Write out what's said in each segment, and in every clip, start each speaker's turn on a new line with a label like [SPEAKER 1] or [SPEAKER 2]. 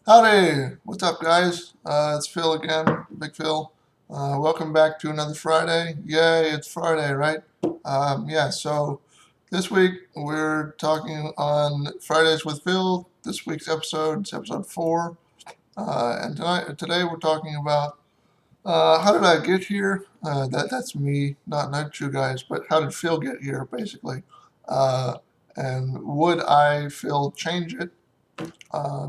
[SPEAKER 1] Howdy! What's up, guys? It's Phil again, Big Phil. Welcome back to another Friday. Yay, it's Friday, right? Yeah, so this week we're talking on Fridays with Phil. This week's episode is episode 4. Today we're talking about how did I get here? That's me, not you guys, but how did Phil get here, basically? Uh, and would I, Phil, change it? uh,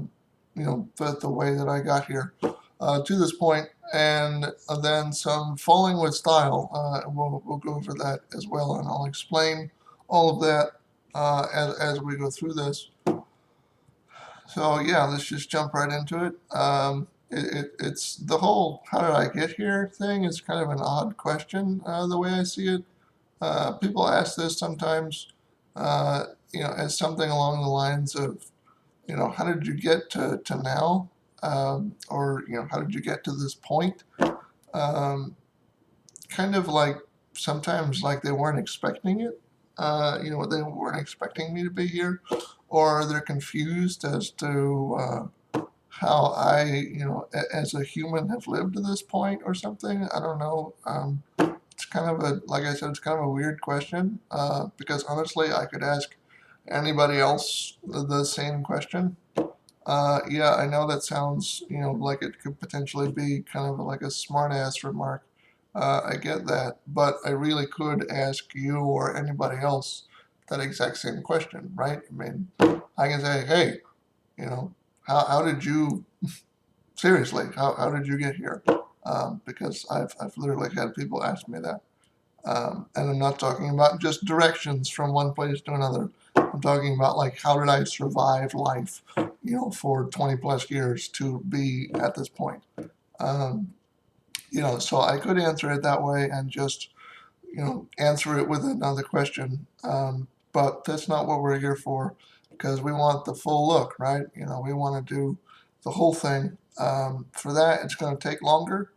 [SPEAKER 1] the way that I got here to this point, and then some falling with style. We'll go over that as well, and I'll explain all of that as we go through this. So yeah, let's just jump right into it. It's the whole "how did I get here" thing is kind of an odd question, the way I see it. People ask this sometimes, as something along the lines of, how did you get to now? Or, how did you get to this point? Um, Kind of like sometimes like they weren't expecting it. They weren't expecting me to be here, or they're confused as to how I, as a human have lived to this point or something. I don't know. It's kind of like I said, it's kind of a weird question because honestly, I could ask anybody else the same question. Yeah, I know that sounds, like it could potentially be kind of like a smart ass remark. I get that, but I really could ask you or anybody else that exact same question, right? I mean, I can say, hey, you know, how did you, seriously, how did you get here? Because I've literally had people ask me that. And I'm not talking about just directions from one place to another. I'm talking about like how did I survive life, for 20 plus years to be at this point. Um, so I could answer it that way and just, answer it with another question. But that's not what we're here for because we want the full look, right? We want to do the whole thing. For that, it's going to take longer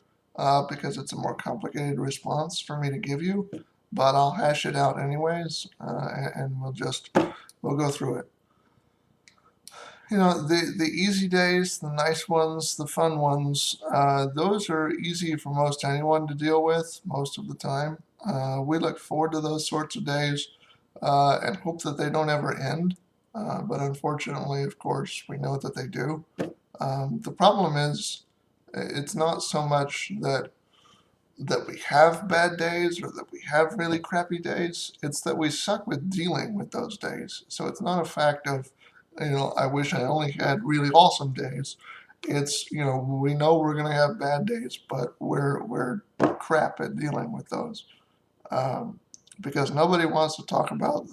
[SPEAKER 1] because it's a more complicated response for me to give you, but I'll hash it out anyways, and we'll go through it. The easy days, the nice ones, the fun ones, those are easy for most anyone to deal with most of the time. We look forward to those sorts of days and hope that they don't ever end. But unfortunately, of course, we know that they do. The problem is, it's not so much that we have bad days or that we have really crappy days. It's that we suck with dealing with those days. So it's not a fact of, I wish I only had really awesome days. It's, we know we're going to have bad days, but we're crap at dealing with those. Um, because nobody wants to talk about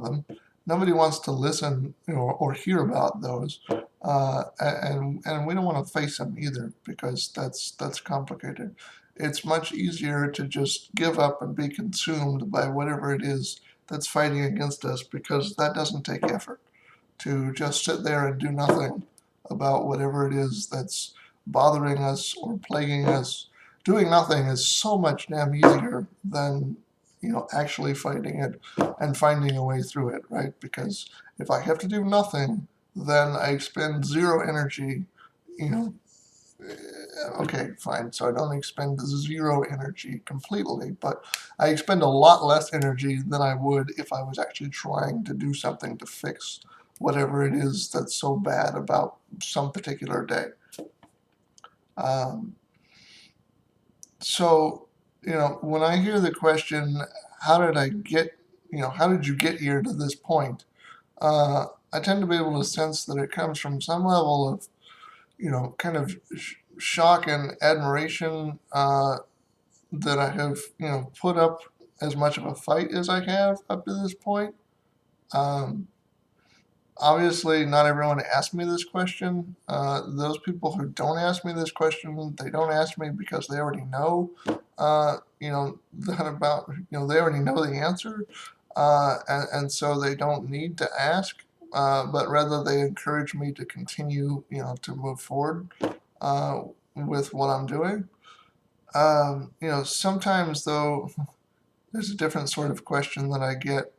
[SPEAKER 1] them. Nobody wants to listen, or hear about those, and we don't want to face them either because that's complicated. It's much easier to just give up and be consumed by whatever it is that's fighting against us because that doesn't take effort. To just sit there and do nothing about whatever it is that's bothering us or plaguing us. Doing nothing is so much damn easier than actually fighting it and finding a way through it, right? Because if I have to do nothing, then I expend zero energy, you know. Okay, fine. So I don't expend zero energy completely, but I expend a lot less energy than I would if I was actually trying to do something to fix whatever it is that's so bad about some particular day. Um, so, when I hear the question, how did I get, how did you get here to this point? I tend to be able to sense that it comes from some level of, kind of shock and admiration that I have, put up as much of a fight as I have up to this point. Um, Obviously, not everyone asked me this question. Those people who don't ask me this question, they don't ask me because they already know, that about, they already know the answer. And so they don't need to ask, but rather they encourage me to continue, to move forward uh, with what I'm doing. Sometimes though, there's a different sort of question that I get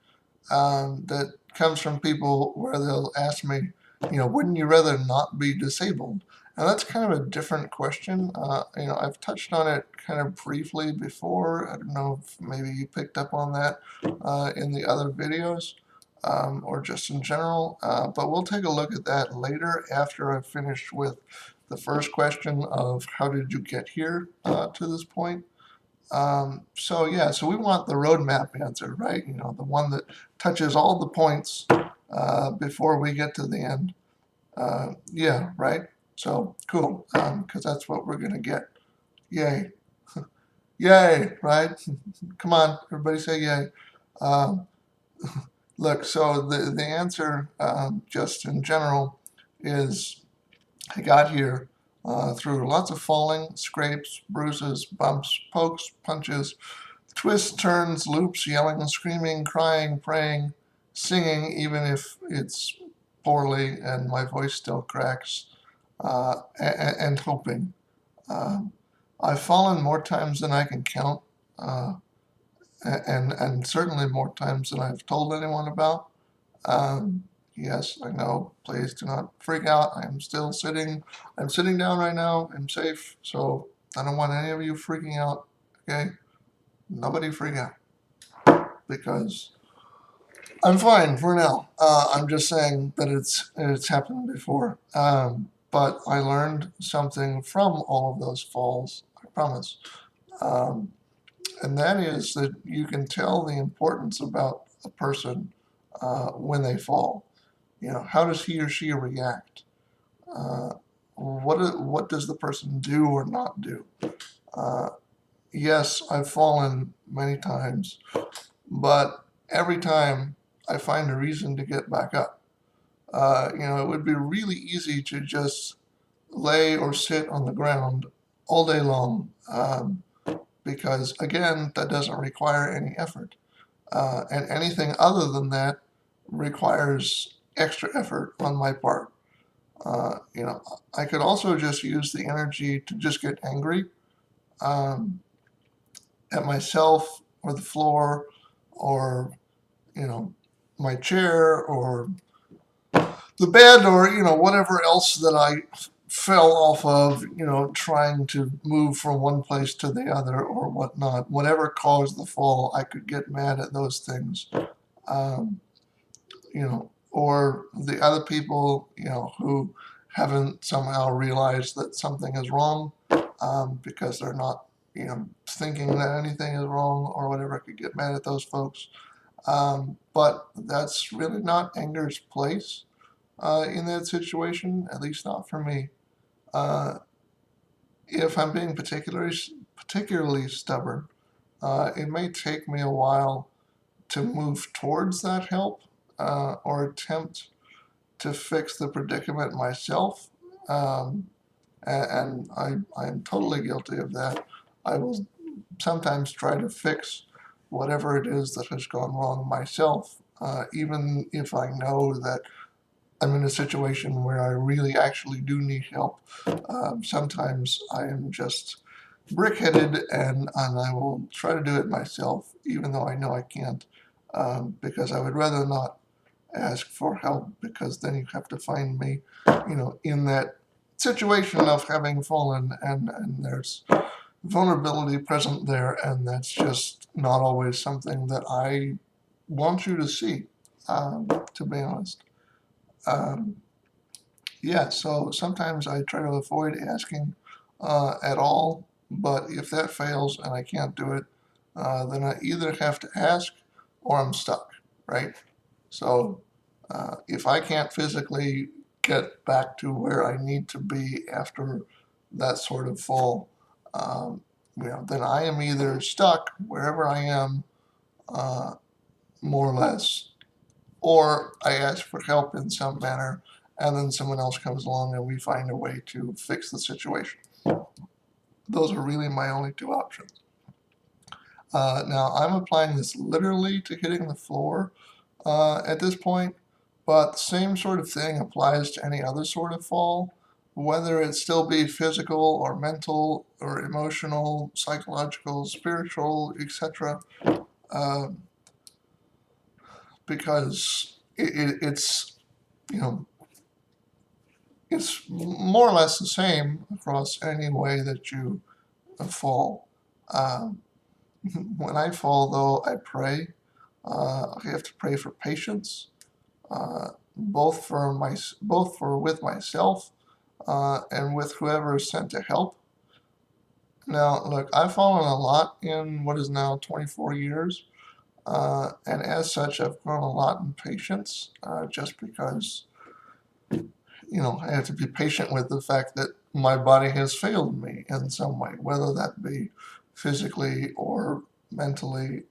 [SPEAKER 1] that comes from people where they'll ask me, wouldn't you rather not be disabled? And that's kind of a different question. I've touched on it kind of briefly before. I don't know if maybe you picked up on that in the other videos or just in general. But we'll take a look at that later after I've finished with the first question of how did you get here to this point. So we want the roadmap answer, right? The one that touches all the points before we get to the end. Yeah, right? So, cool, because that's what we're going to get. Yay. Yay, right? Come on, everybody say yay. Um, Look, so the answer, just in general, is I got here through lots of falling, scrapes, bruises, bumps, pokes, punches, twists, turns, loops, yelling, screaming, crying, praying, singing, even if it's poorly and my voice still cracks, and hoping. I've fallen more times than I can count, and certainly more times than I've told anyone about. Um, yes, I know. Please do not freak out. I'm sitting down right now. I'm safe, so I don't want any of you freaking out. Okay? Nobody freak out because I'm fine for now. I'm just saying that it's happened before. But I learned something from all of those falls. I promise. Um, and that is that you can tell the importance about a person when they fall. How does he or she react? What does the person do or not do? Yes, I've fallen many times, but every time I find a reason to get back up. It would be really easy to just lay or sit on the ground all day long because, again, that doesn't require any effort. And anything other than that requires extra effort on my part. I could also just use the energy to just get angry um, at myself or the floor or, my chair or the bed or, whatever else that I fell off of, trying to move from one place to the other or whatnot. Whatever caused the fall, I could get mad at those things. Um, or the other people, who haven't somehow realized that something is wrong because they're not, thinking that anything is wrong or whatever. I could get mad at those folks. But that's really not anger's place in that situation, at least not for me. Uh, if I'm being particularly stubborn, it may take me a while to move towards that help or attempt to fix the predicament myself. And I'm totally guilty of that. I will sometimes try to fix whatever it is that has gone wrong myself, even if I know that I'm in a situation where I really actually do need help. Sometimes I am just brick-headed and I will try to do it myself, even though I know I can't, because I would rather not ask for help because then you have to find me, in that situation of having fallen and there's vulnerability present there, and that's just not always something that I want you to see, to be honest. Um, so sometimes I try to avoid asking at all, but if that fails and I can't do it, then I either have to ask or I'm stuck, right? So if I can't physically get back to where I need to be after that sort of fall, then I am either stuck wherever I am, uh, more or less, or I ask for help in some manner, and then someone else comes along and we find a way to fix the situation. Those are really my only two options. Now, I'm applying this literally to hitting the floor at this point, but the same sort of thing applies to any other sort of fall, whether it still be physical or mental or emotional, psychological, spiritual, etc. Because it's, it's more or less the same across any way that you fall. Um, when I fall, though, I pray. I have to pray for patience, both for with myself and with whoever is sent to help. Now, look, I've fallen a lot in what is now 24 years, and as such, I've grown a lot in patience, just because, I have to be patient with the fact that my body has failed me in some way, whether that be physically or mentally,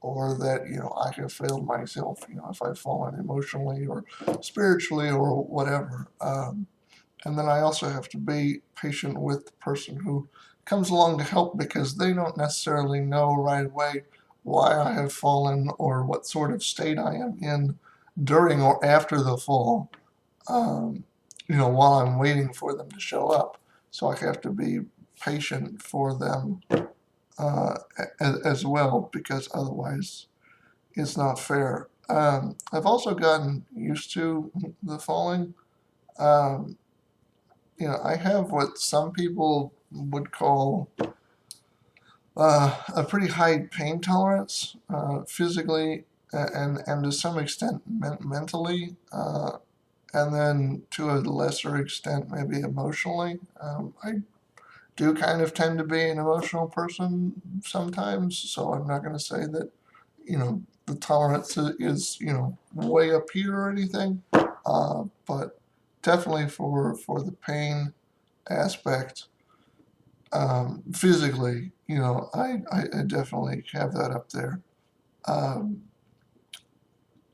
[SPEAKER 1] or that, I have failed myself, if I've fallen emotionally or spiritually or whatever. And then I also have to be patient with the person who comes along to help, because they don't necessarily know right away why I have fallen or what sort of state I am in during or after the fall, um, while I'm waiting for them to show up. So I have to be patient for them as well, because otherwise it's not fair. I've also gotten used to the falling. Um, I have what some people would call a pretty high pain tolerance, physically and to some extent mentally, and then to a lesser extent maybe emotionally. I do kind of tend to be an emotional person sometimes, so I'm not going to say that the tolerance is way up here or anything, but definitely for the pain aspect, physically, I definitely have that up there. Um,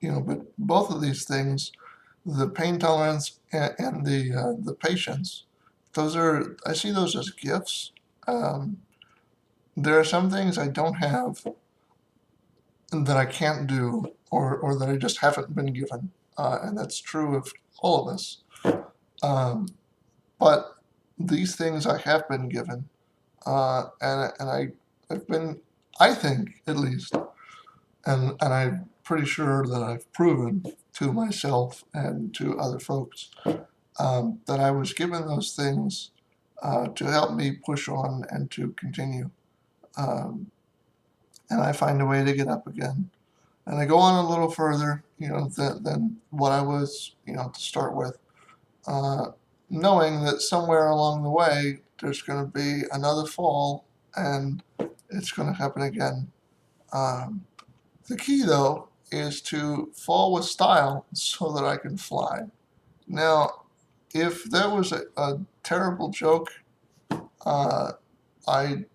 [SPEAKER 1] but both of these things, the pain tolerance and the patience, I see those as gifts. Um, there are some things I don't have that I can't do, or that I just haven't been given, and that's true of all of us. Um, but these things I have been given, I've been, I think at least, and I'm pretty sure that I've proven to myself and to other folks, that I was given those things to help me push on and to continue. Um, and I find a way to get up again. And I go on a little further, than what I was, to start with, uh, knowing that somewhere along the way there's going to be another fall, and it's going to happen again. Um, the key, though, is to fall with style so that I can fly. Now, if that was a terrible joke, uh, I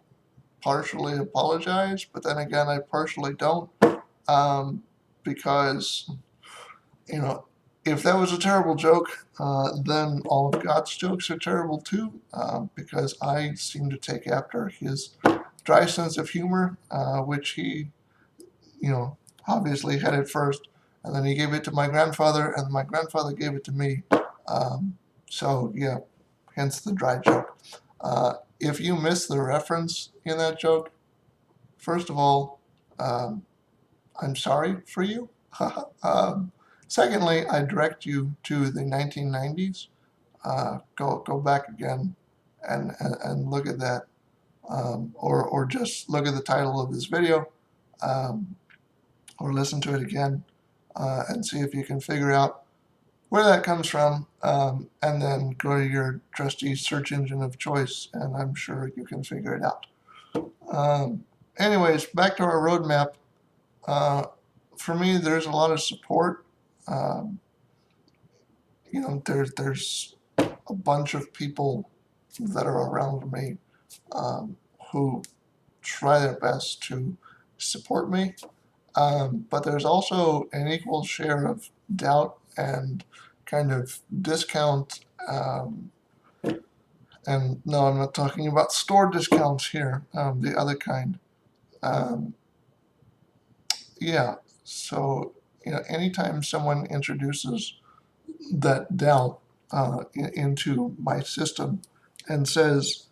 [SPEAKER 1] partially apologize, but then again, I partially don't, um, because, you know, if that was a terrible joke, then all of God's jokes are terrible too, because I seem to take after his dry sense of humor, which he, you know, obviously had it first, and then he gave it to my grandfather, and my grandfather gave it to me. So, yeah, hence the dry joke. If you miss the reference in that joke, first of all, um, I'm sorry for you. um, Secondly, I direct you to the 1990s. Go back again and look at that, or just look at the title of this video, um, or listen to it again, and see if you can figure out where that comes from, and then go to your trusty search engine of choice, and I'm sure you can figure it out. Um, Anyways, back to our roadmap. Uh, for me, there's a lot of support. Um, there's a bunch of people that are around me, um, who try their best to support me. But there's also an equal share of doubt and kind of discount. And no, I'm not talking about store discounts here, the other kind. Um, yeah, so, anytime someone introduces that doubt into my system and says,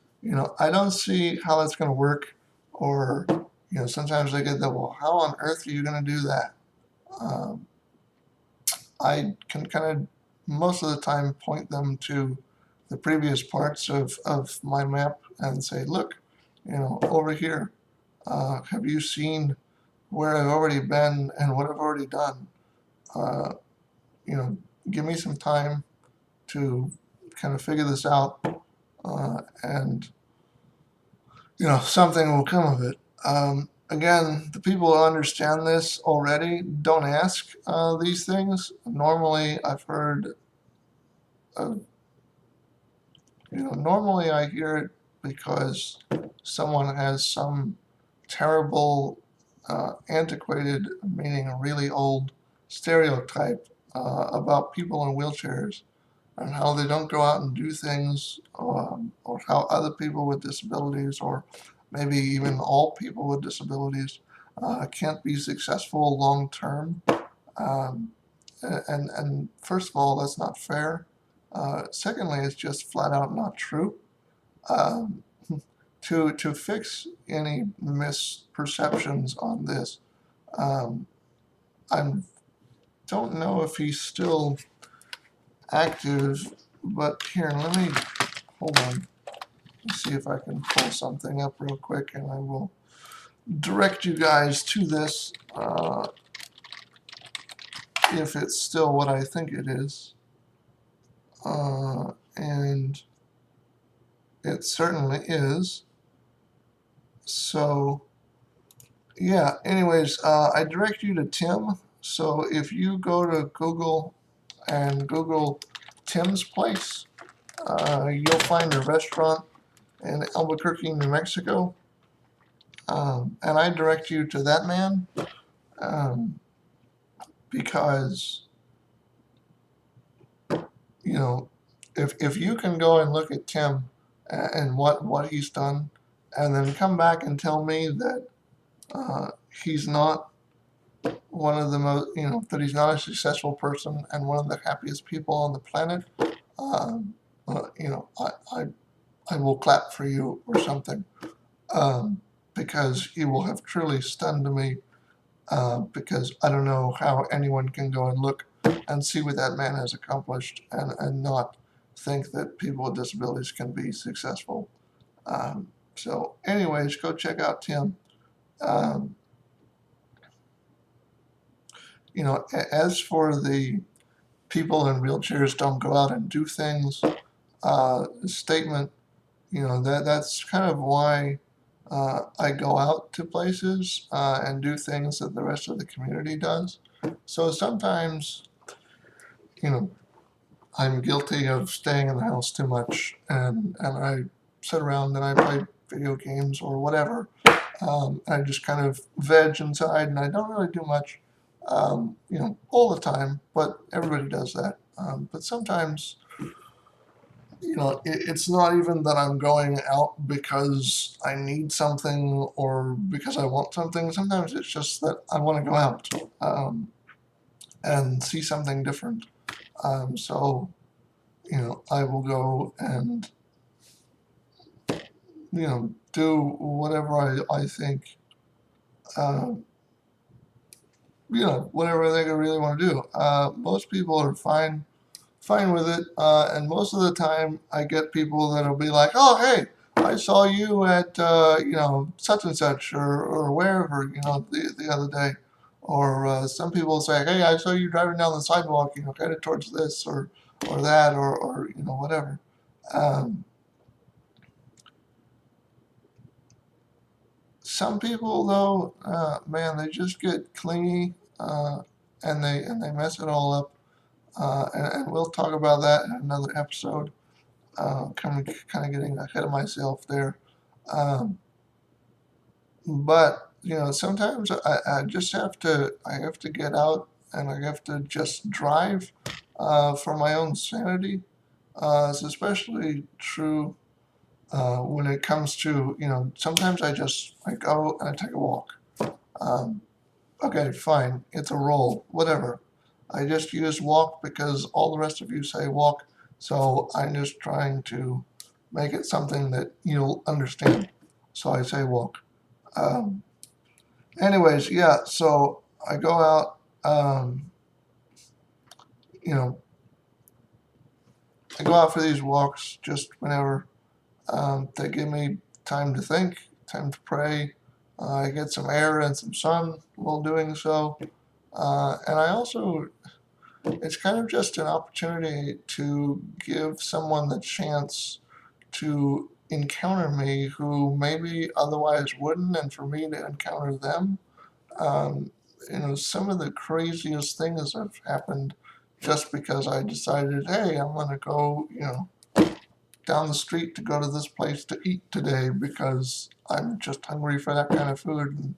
[SPEAKER 1] I don't see how that's going to work, or, sometimes I get that, well, how on earth are you going to do that? Um, I can kind of most of the time point them to the previous parts of my map and say, look, over here, have you seen where I've already been and what I've already done? Uh, you know, give me some time to kind of figure this out, and something will come of it. Again, the people who understand this already don't ask these things. Normally, I've heard, uh, normally I hear it because someone has some terrible, antiquated, meaning a really old stereotype about people in wheelchairs and how they don't go out and do things, or how other people with disabilities, or maybe even all people with disabilities, can't be successful long term. Um, and first of all, that's not fair. Secondly, it's just flat out not true. Um, to fix any misperceptions on this, um, I don't know if he's still active, but here, let me hold on. Let's see if I can pull something up real quick, and I will direct you guys to this, if it's still what I think it is. And it certainly is. So, yeah, anyways, I direct you to Tim. So if you go to Google and Google Tim's Place, you'll find a restaurant in Albuquerque, New Mexico. And I direct you to that man, because, if you can go and look at Tim and what he's done, and then come back and tell me that he's not one of the most, that he's not a successful person and one of the happiest people on the planet, um, I will clap for you or something, because you will have truly stunned me, because I don't know how anyone can go and look and see what that man has accomplished and not think that people with disabilities can be successful. So anyways, go check out Tim. Um, as for the people in wheelchairs don't go out and do things statement, that's kind of why I go out to places and do things that the rest of the community does. So sometimes, you know, I'm guilty of staying in the house too much, and I sit around and I play video games or whatever. I just kind of veg inside and I don't really do much, all the time, but everybody does that. But sometimes, it's not even that I'm going out because I need something or because I want something. Sometimes it's just that I want to go out, and see something different. So, I will go and, do whatever I think, uh, whatever I think I really want to do. Most people are fine with it, and most of the time I get people that'll be like, "Oh, hey, I saw you at such and such or wherever the other day," or some people say, "Hey, I saw you driving down the sidewalk, headed towards this or that or whatever." Um, some people though, man, they just get clingy, and they mess it all up, and we'll talk about that in another episode. Kind of getting ahead of myself there. Um, but sometimes I just I have to get out and I have to just drive, for my own sanity. It's especially true when it comes to sometimes I go and I take a walk. Um, okay, fine, it's a roll, whatever. I just use walk because all the rest of you say walk, so I'm just trying to make it something that you'll understand. So I say walk. Um, anyways, yeah, so I go out, you know, I go out for these walks just whenever. They give me time to think, time to pray. I get some air and some sun while doing so. And I also, it's kind of just an opportunity to give someone the chance to encounter me who maybe otherwise wouldn't, and for me to encounter them. Um, some of the craziest things have happened just because I decided, hey, I'm going to go, down the street to go to this place to eat today because I'm just hungry for that kind of food. And,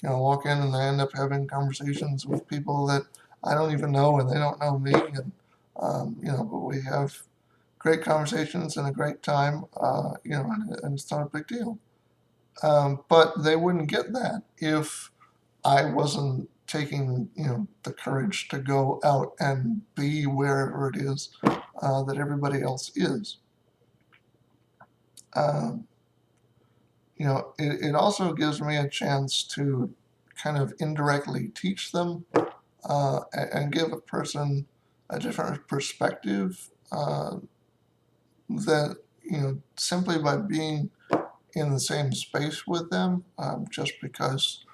[SPEAKER 1] walk in and I end up having conversations with people that I don't even know and they don't know me. And, but we have great conversations and a great time, and it's not a big deal. But they wouldn't get that if I wasn't taking, the courage to go out and be wherever it is that everybody else is. Um, it also gives me a chance to kind of indirectly teach them and give a person a different perspective that, simply by being in the same space with them, just because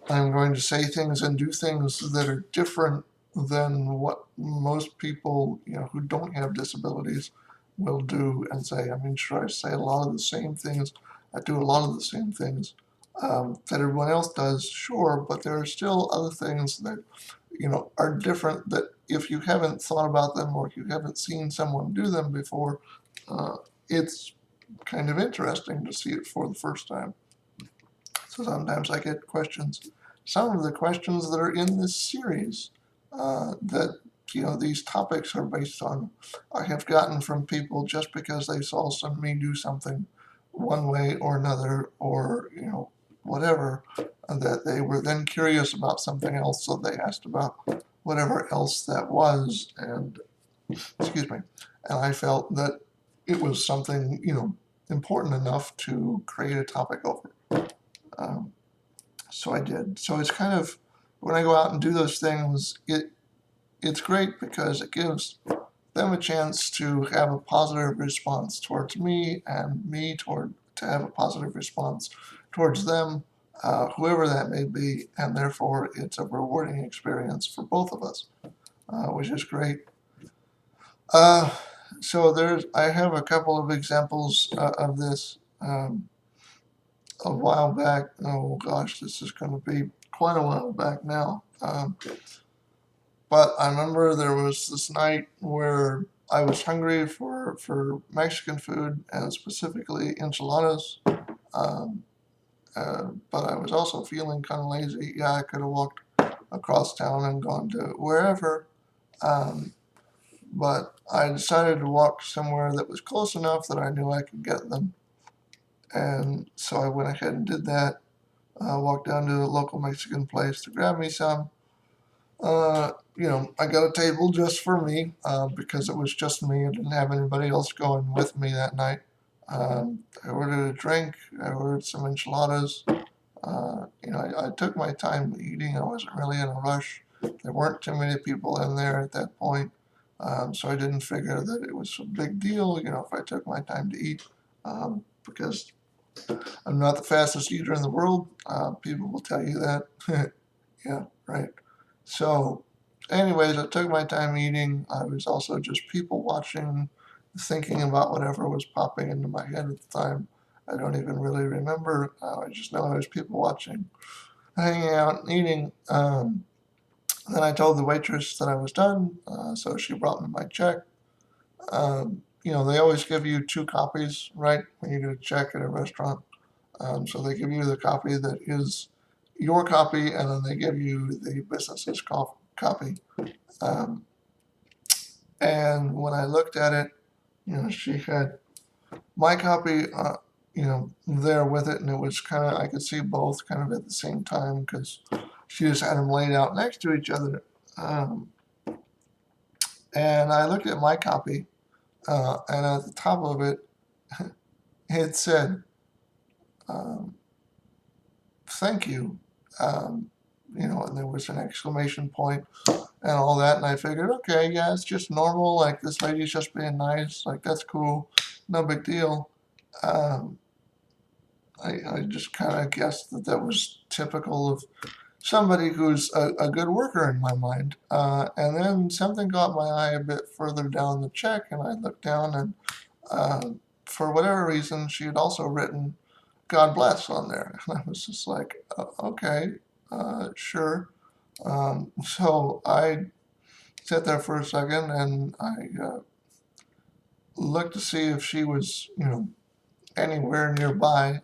[SPEAKER 1] I'm going to say things and do things that are different than what most people, who don't have disabilities will do and say. I mean, sure, I say a lot of the same things. I do a lot of the same things that everyone else does, sure, but there are still other things that, are different that if you haven't thought about them or if you haven't seen someone do them before, uh, it's kind of interesting to see it for the first time. So sometimes I get questions. Some of the questions that are in this series that these topics are based on, I have gotten from people just because they saw me do something one way or another, or whatever, that they were then curious about something else, so they asked about whatever else that was, and excuse me, and I felt that it was something important enough to create a topic over. Um, so I did. So it's kind of, when I go out and do those things, it's great because it gives them a chance to have a positive response towards me, and me to have a positive response towards them, whoever that may be, and therefore it's a rewarding experience for both of us, which is great. So I have a couple of examples of this. A while back, oh gosh, this is going to be quite a while back now. But I remember there was this night where I was hungry for Mexican food, and specifically enchiladas. Um, but I was also feeling kind of lazy. Yeah, I could have walked across town and gone to wherever. Um, but I decided to walk somewhere that was close enough that I knew I could get them. And so I went ahead and did that. Walked down to a local Mexican place to grab me some. I got a table just for me because it was just me. I didn't have anybody else going with me that night. I ordered a drink. I ordered some enchiladas. I took my time eating. I wasn't really in a rush. There weren't too many people in there at that point, so I didn't figure that it was a big deal, if I took my time to eat, because I'm not the fastest eater in the world. People will tell you that. Yeah, right. So, anyways, I took my time eating. I was also just people watching, thinking about whatever was popping into my head at the time. I don't even really remember. I just know I was people watching, hanging out, and eating. Then I told the waitress that I was done, so she brought me my check. They always give you two copies, right, when you get a check at a restaurant. So they give you the copy that is your copy, and then they give you the business's copy. Um, and when I looked at it, she had my copy, there with it, and it was kind of, I could see both kind of at the same time because she just had them laid out next to each other. Um, and I looked at my copy, and at the top of it, it said, um, thank you, um, and there was an exclamation point and all that, and I figured, okay, yeah, it's just normal, like this lady's just being nice, like that's cool, no big deal. Um, I just kind of guessed that that was typical of somebody who's a good worker in my mind. And then something got my eye a bit further down the check, and I looked down, and uh, for whatever reason, she had also written "God bless" on there, and I was just like, okay, sure. So I sat there for a second, and I looked to see if she was, anywhere nearby.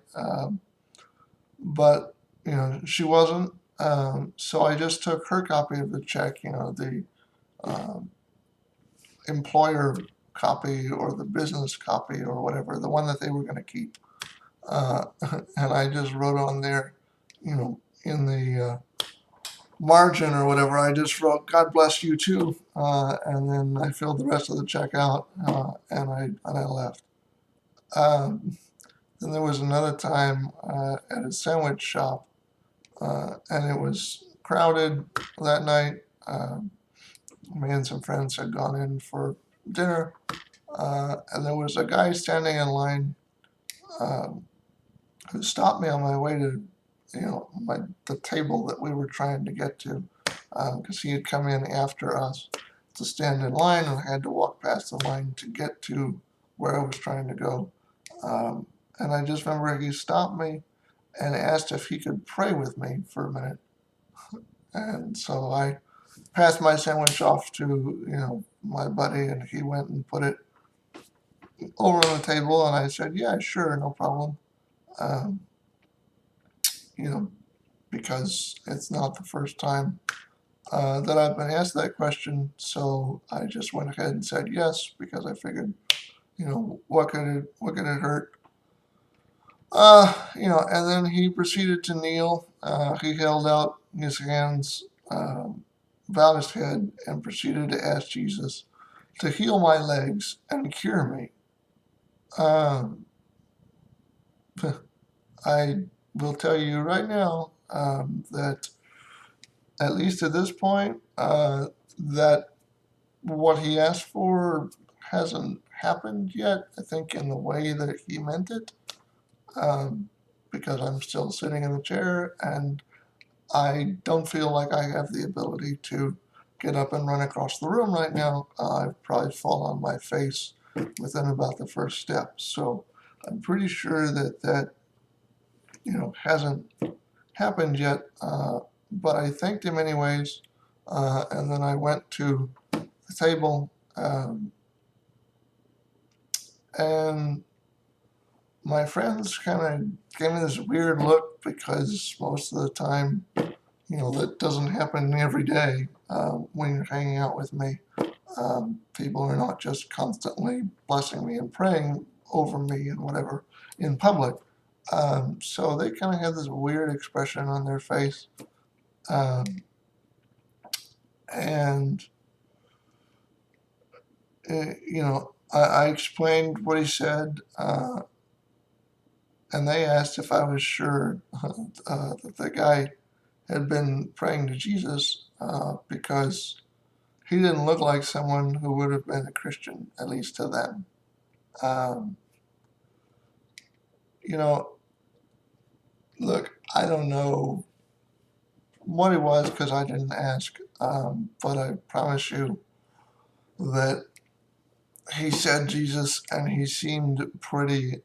[SPEAKER 1] But she wasn't. So I just took her copy of the check, the um, employer copy or the business copy or whatever, the one that they were going to keep. And I just wrote on there, in the margin or whatever, I just wrote "God bless you too," and then I filled the rest of the check out, and I left. Um, then there was another time at a sandwich shop, and it was crowded that night. Me and some friends had gone in for dinner, and there was a guy standing in line um, who stopped me on my way to, the table that we were trying to get to, because he had come in after us to stand in line, and I had to walk past the line to get to where I was trying to go. And I just remember he stopped me and asked if he could pray with me for a minute. And so I passed my sandwich off to, my buddy, and he went and put it over on the table, and I said, yeah, sure, no problem. Um, you know, because it's not the first time that I've been asked that question, so I just went ahead and said yes, because I figured, what could it hurt? And then he proceeded to kneel. He held out his hands, bowed his head, and proceeded to ask Jesus to heal my legs and cure me. Um, I will tell you right now that at least at this point, that what he asked for hasn't happened yet. I think in the way that he meant it, um, because I'm still sitting in the chair and I don't feel like I have the ability to get up and run across the room right now. I'd probably fall on my face within about the first step. So I'm pretty sure that hasn't happened yet. But I thanked him anyways. And then I went to the table, and my friends kind of gave me this weird look, because most of the time, that doesn't happen every day when you're hanging out with me. People are not just constantly blessing me and praying over me and whatever in public. So they kind of had this weird expression on their face. Um, and, I explained what he said, and they asked if I was sure that the guy had been praying to Jesus, because he didn't look like someone who would have been a Christian, at least to them. Um, you know, Look, I don't know what it was, because I didn't ask, but I promise you that he said Jesus, and he seemed pretty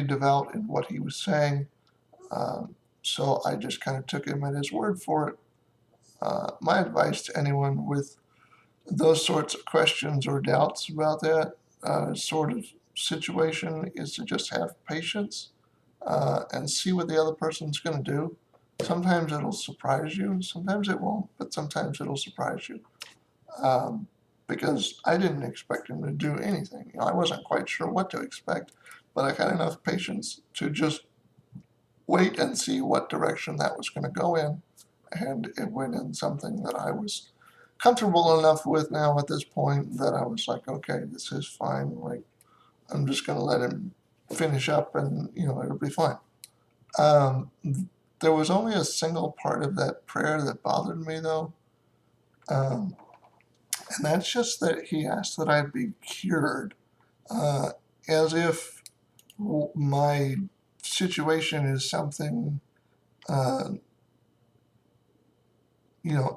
[SPEAKER 1] devout in what he was saying. So I just kind of took him at his word for it. My advice to anyone with those sorts of questions or doubts about that sort of situation is to just have patience and see what the other person's going to do. Sometimes it'll surprise you, sometimes it won't, but sometimes it'll surprise you. Um, because I didn't expect him to do anything. I wasn't quite sure what to expect, but I had enough patience to just wait and see what direction that was going to go in, and it went in something that I was comfortable enough with now at this point that I was like, okay, this is fine. Like, I'm just going to let him finish up, and it'll be fine. The there was only a single part of that prayer that bothered me, though. Um, and that's just that he asked that I be cured, uh, as if my situation is something, uh,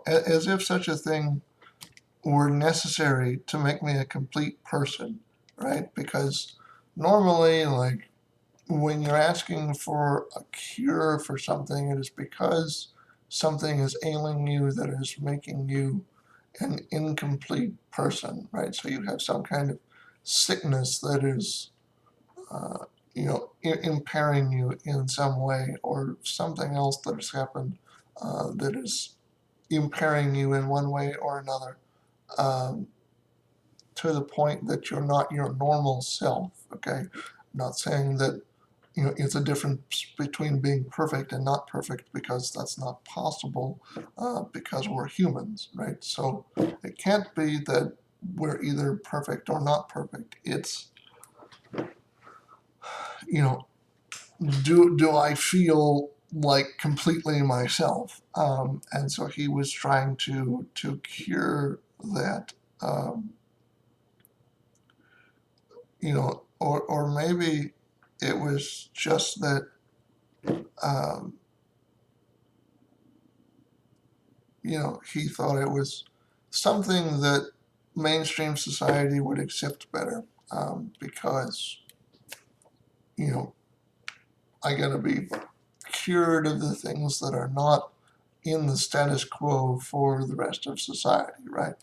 [SPEAKER 1] as if such a thing were necessary to make me a complete person, right? Because normally, like, when you're asking for a cure for something, it is because something is ailing you that is making you an incomplete person, right? So you have some kind of sickness that is, uh, impairing you in some way, or something else that has happened that is impairing you in one way or another, um, to the point that you're not your normal self. Okay, I'm not saying that it's a difference between being perfect and not perfect, because that's not possible, because we're humans, right? So it can't be that we're either perfect or not perfect. It's, you know, do I feel like completely myself? And so he was trying to cure that, um, or maybe it was just that, um, he thought it was something that mainstream society would accept better, because, you know, I gotta be cured of the things that are not in the status quo for the rest of society, right?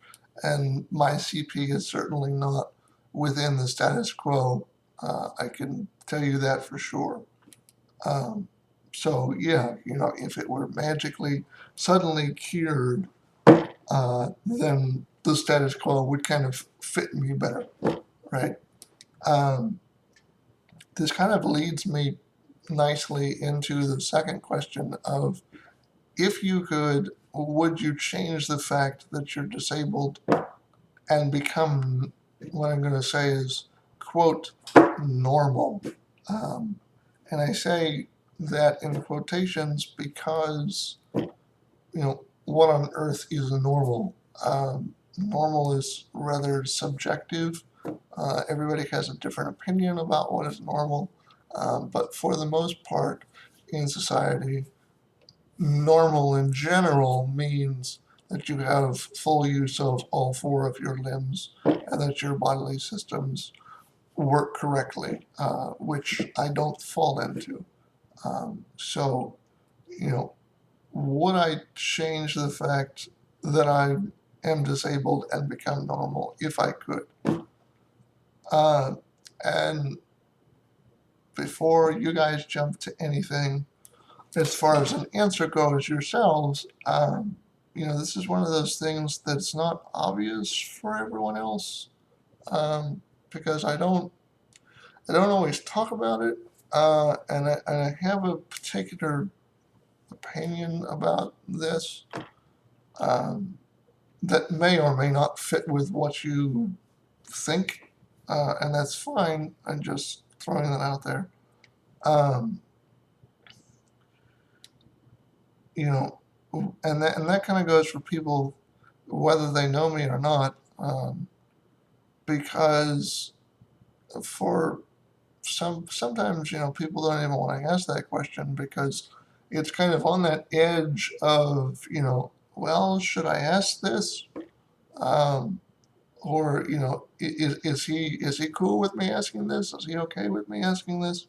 [SPEAKER 1] And my CP is certainly not within the status quo. I can tell you that for sure. Um, so yeah, if it were magically suddenly cured, then the status quo would kind of fit me better, right? Um, this kind of leads me nicely into the second question of, if you could, would you change the fact that you're disabled and become, what I'm going to say is, quote, normal? Um, and I say that in quotations because, what on earth is normal? Normal is rather subjective. Everybody has a different opinion about what is normal. But for the most part in society, normal in general means that you have full use of all four of your limbs and that your bodily systems work correctly, which I don't fall into. So, would I change the fact that I am disabled and become normal if I could? Uh, and before you guys jump to anything, as far as an answer goes yourselves, this is one of those things that's not obvious for everyone else, because I don't always talk about it, and I have a particular opinion about this, um, that may or may not fit with what you think, and that's fine. I'm just throwing that out there. Um, you know, and that kind of goes for people whether they know me or not, because for sometimes people don't even want to ask that question, because it's kind of on that edge of, well, should I ask this? Um, or is he cool with me asking this? Is he okay with me asking this?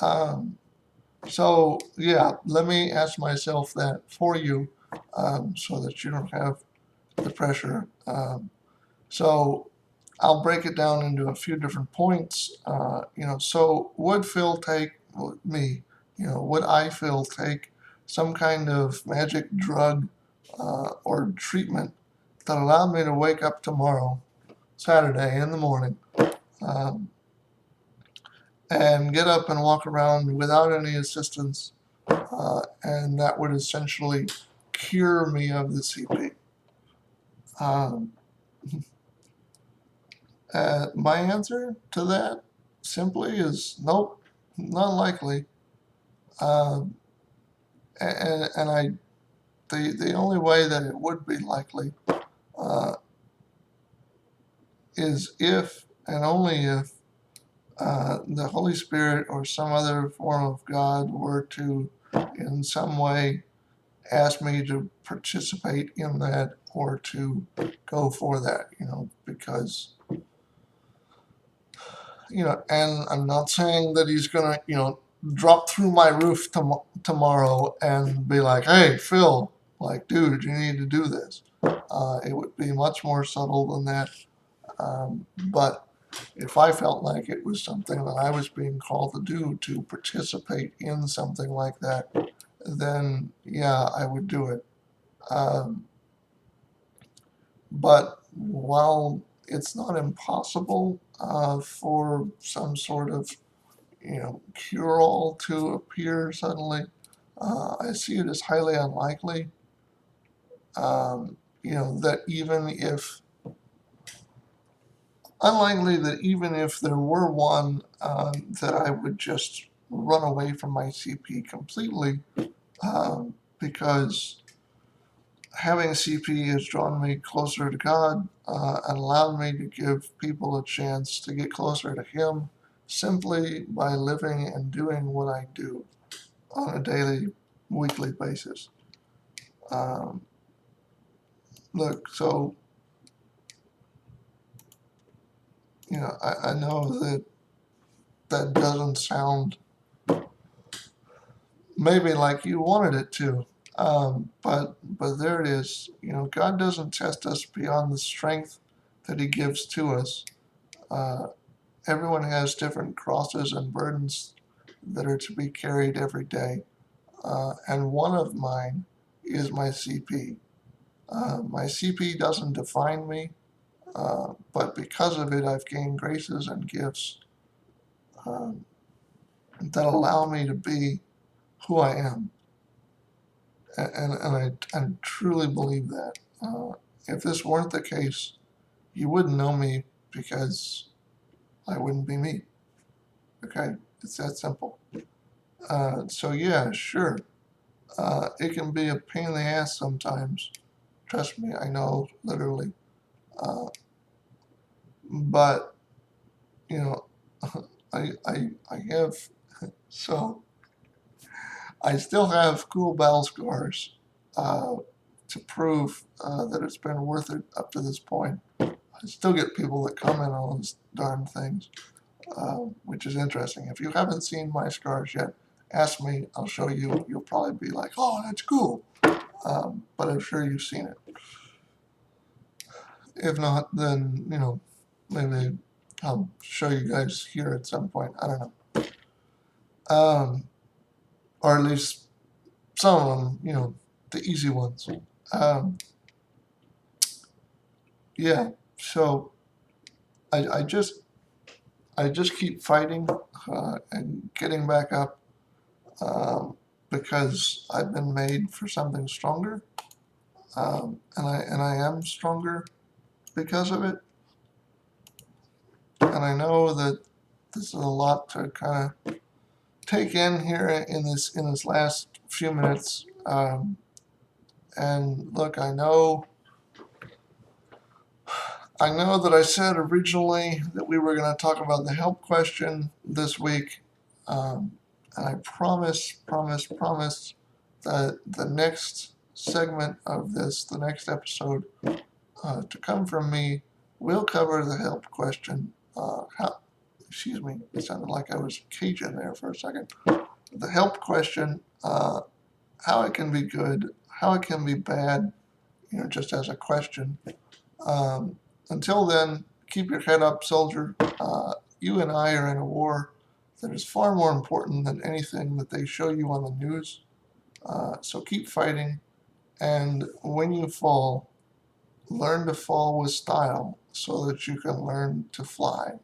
[SPEAKER 1] Um, so yeah, let me ask myself that for you, so that you don't have the pressure. So I'll break it down into a few different points. So would Phil take, well, me? Would I, Phil, take some kind of magic drug, or treatment that allowed me to wake up tomorrow, Saturday in the morning, um, and get up and walk around without any assistance, and that would essentially cure me of the CP? Um, my answer to that simply is nope, not likely. Um, and the only way that it would be likely uh, is if and only if the Holy Spirit or some other form of God were to, in some way, ask me to participate in that or to go for that, because, and I'm not saying that he's going to, drop through my roof tomorrow and be like, hey, Phil, like, dude, you need to do this. It would be much more subtle than that. But if I felt like it was something that I was being called to do, to participate in something like that, then yeah, I would do it. Um, but while it's not impossible for some sort of cure-all to appear suddenly, I see it as highly unlikely. That even if there were one, that I would just run away from my CP completely, because having a CP has drawn me closer to God, and allowed me to give people a chance to get closer to Him simply by living and doing what I do on a daily, weekly basis. Um, Look, so, I know that doesn't sound maybe like you wanted it to. But there it is. God doesn't test us beyond the strength that He gives to us. Uh, Everyone has different crosses and burdens that are to be carried every day. And one of mine is my CP. My CP doesn't define me, but because of it, I've gained graces and gifts um, that allow me to be who I am. And I truly believe that. If this weren't the case, you wouldn't know me because I wouldn't be me. Okay? It's that simple. So, yeah, sure. It can be a pain in the ass sometimes. Trust me, I know, literally. Uh, but, you know, I have, so I still have cool battle scars uh, to prove that it's been worth it up to this point. I still get people that comment on those darn things, which is interesting. If you haven't seen my scars yet, ask me, I'll show you. You'll probably be like, oh, that's cool. But I'm sure you've seen it. If not, then, maybe I'll show you guys here at some point. I don't know. Or at least some of them, the easy ones. Um, yeah, so I just keep fighting and getting back up, because I've been made for something stronger, and I am stronger because of it. And I know that this is a lot to kind of take in here in this last few minutes. And look, I know that I said originally that we were going to talk about the help question this week, and I promise that the next segment of this, the next episode to come from me, will cover the help question. Excuse me, it sounded like I was Cajun there for a second. The help question, how it can be good, how it can be bad, just as a question. Um, Until then, keep your head up, soldier. You and I are in a war that is far more important than anything that they show you on the news. So keep fighting, and when you fall, learn to fall with style so that you can learn to fly.